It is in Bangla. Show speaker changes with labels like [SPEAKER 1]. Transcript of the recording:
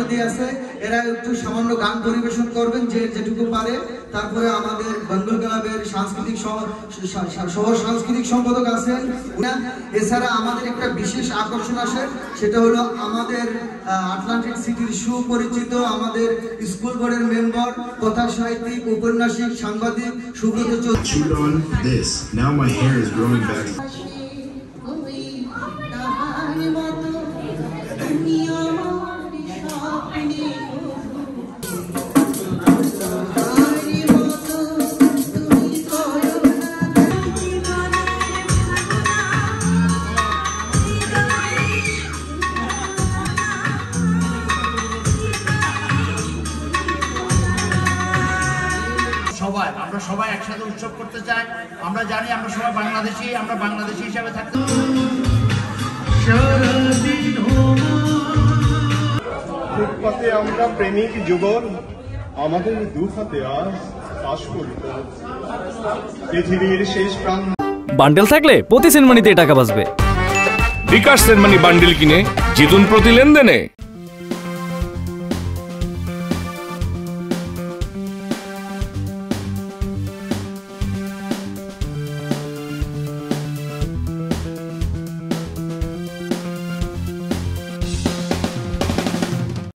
[SPEAKER 1] যদি আছে এরা একটু সামান্য গান পরিবেশন করবেন যে যেটুকু পারে। তারপরে আমাদের বেঙ্গল ক্লাবের সাংস্কৃতিক সহ সাংস্কৃতিক সম্পাদক আছেন। এছাড়া আমাদের একটা বিশেষ আকর্ষণ আসে, সেটা হলো আমাদের আটলান্টিক সিটির সুপরিচিত আমাদের স্কুল বোর্ডের মেম্বার, কথা সাহিত্যিক, ঔপন্যাসিক, সাংবাদিক সুব্রত চৌধুরী।
[SPEAKER 2] আমরা সবাই একসাথে উৎসব করতে চাই। আমরা জানি আমরা সবাই বাংলাদেশি, আমরা বাংলাদেশি হিসাবে থাকতে
[SPEAKER 3] ফুটপাতে আমরা প্রেমিক যুগল, আমাদের দু হাতে আজ পাশ করি পৃথিবীর শেষ প্রান্ত।
[SPEAKER 4] বান্ডেল থাকলে প্রতি সেনমানিতে টাকা বাঁচবে।
[SPEAKER 5] বিকাশ সেনমানি বান্ডেল কিনে জিতুন প্রতি লেনদেনে।